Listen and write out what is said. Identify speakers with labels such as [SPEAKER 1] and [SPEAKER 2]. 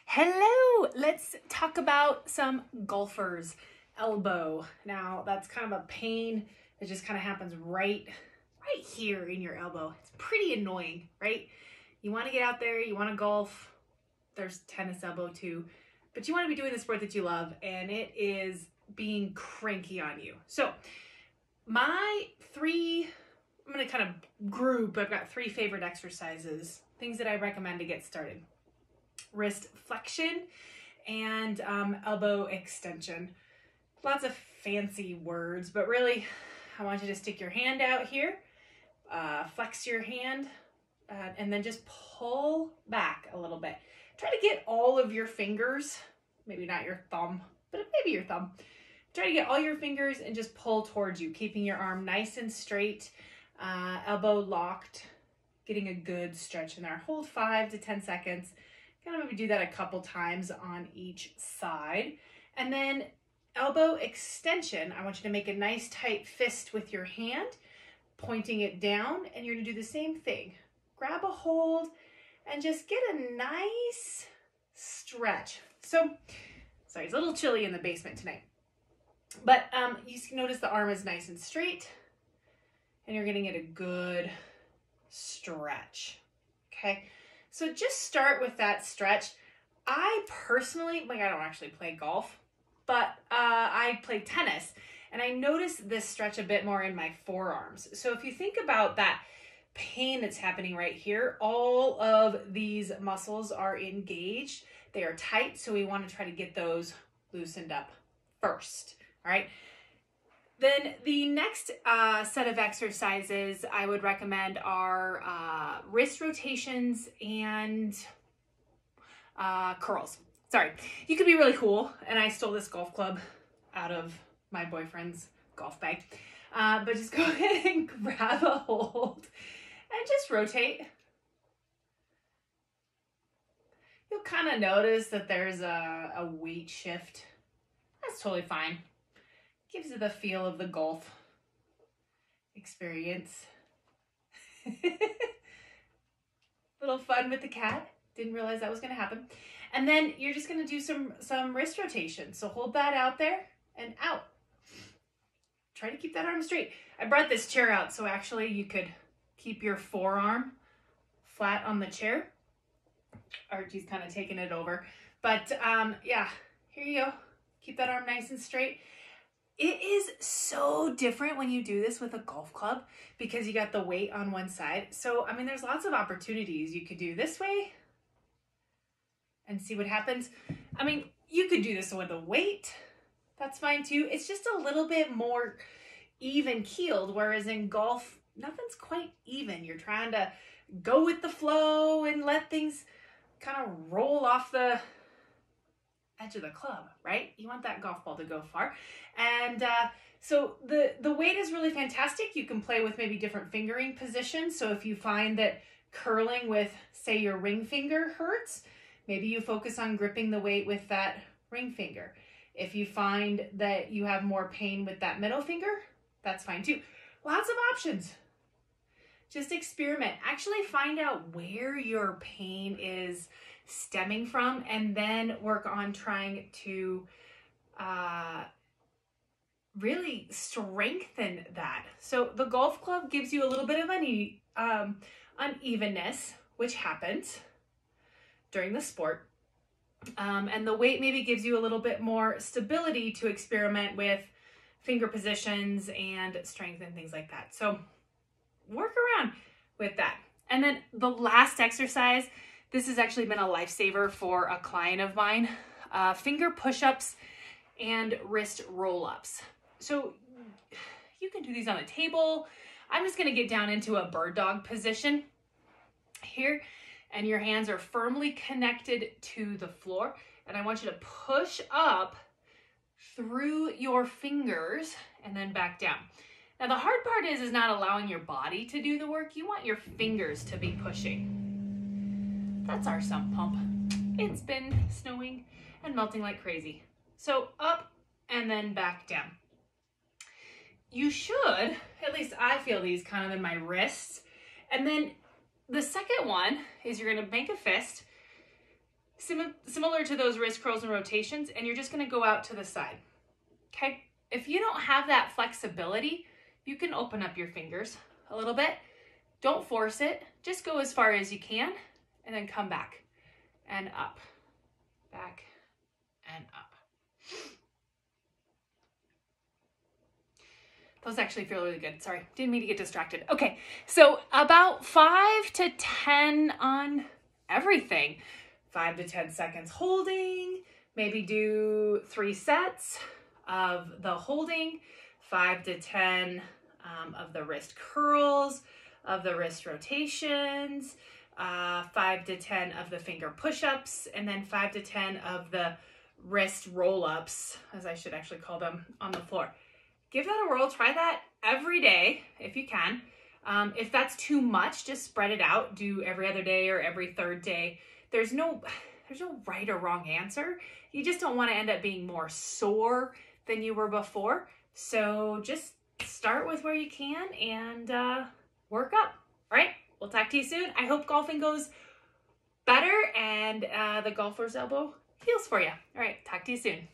[SPEAKER 1] Hello, let's talk about some golfers' elbow. Now that's kind of a pain that just kind of happens right here in your elbow. It's pretty annoying, right? You want to get out there, you want to golf. There's tennis elbow too, but you want to be doing the sport that you love, and it is being cranky on you. So I'm going to kind of group. I've got 3 favorite exercises, things that I recommend to get started. Wrist flexion and elbow extension. Lots of fancy words, but really I want you to stick your hand out here, flex your hand, and then just pull back a little bit. Try to get all of your fingers, maybe not your thumb, but maybe your thumb. Try to get all your fingers and just pull towards you, keeping your arm nice and straight, elbow locked, getting a good stretch in there. Hold 5 to 10 seconds. Kind of maybe do that a couple times on each side. And then elbow extension, I want you to make a nice tight fist with your hand, pointing it down, and you're gonna do the same thing. Grab a hold and just get a nice stretch. So, sorry, it's a little chilly in the basement tonight. But you can notice the arm is nice and straight, and you're gonna get a good stretch, okay? So just start with that stretch. I personally, I don't actually play golf, but I play tennis, and I notice this stretch a bit more in my forearms. So if you think about that pain that's happening right here, all of these muscles are engaged. They are tight, so we want to try to get those loosened up first, all right? Then the next set of exercises I would recommend are wrist rotations and curls. Sorry, you could be really cool, and I stole this golf club out of my boyfriend's golf bag. But just go ahead and grab a hold and just rotate. You'll kind of notice that there's a weight shift. That's totally fine. Gives you the feel of the golf experience. Little fun with the cat. Didn't realize that was going to happen. And then you're just going to do some wrist rotation. So hold that out there and out. Try to keep that arm straight. I brought this chair out so actually you could keep your forearm flat on the chair. Archie's kind of taking it over. But yeah, here you go. Keep that arm nice and straight. It is so different when you do this with a golf club because you got the weight on one side. So, I mean, there's lots of opportunities. You could do this way and see what happens. I mean, you could do this with a weight. That's fine too. It's just a little bit more even keeled, whereas in golf, nothing's quite even. You're trying to go with the flow and let things kind of roll off the edge of the club, right? You want that golf ball to go far. And so the weight is really fantastic. You can play with maybe different fingering positions. So if you find that curling with, say, your ring finger hurts, maybe you focus on gripping the weight with that ring finger. If you find that you have more pain with that middle finger, that's fine too. Lots of options. Just experiment. Actually find out where your pain is stemming from, and then work on trying to really strengthen that. So the golf club gives you a little bit of unevenness, which happens during the sport. And the weight maybe gives you a little bit more stability to experiment with finger positions and strength and things like that. So work around with that. And then the last exercise, this has actually been a lifesaver for a client of mine, finger push-ups and wrist roll-ups. So you can do these on the table. I'm just gonna get down into a bird dog position here, and your hands are firmly connected to the floor. And I want you to push up through your fingers and then back down. Now the hard part is not allowing your body to do the work. You want your fingers to be pushing. That's our sump pump. It's been snowing and melting like crazy. So up and then back down. You should, at least I feel these kind of in my wrists. And then the second one is you're gonna make a fist, similar to those wrist curls and rotations, and you're just gonna go out to the side, okay? If you don't have that flexibility, you can open up your fingers a little bit. Don't force it, just go as far as you can, and then come back and up, back and up. Those actually feel really good. Sorry, didn't mean to get distracted. Okay, so about 5 to 10 on everything. 5 to 10 seconds holding, maybe do 3 sets of the holding, 5 to 10 of the wrist curls, of the wrist rotations, 5 to 10 of the finger push-ups, and then 5 to 10 of the wrist roll-ups, as I should actually call them, on the floor. Give that a whirl. Try that every day if you can. If that's too much, just spread it out. Do every other day or every third day. There's no right or wrong answer. You just don't want to end up being more sore than you were before. So just start with where you can and work up. All right, we'll talk to you soon. I hope golfing goes better and the golfer's elbow heals for you. All right, talk to you soon.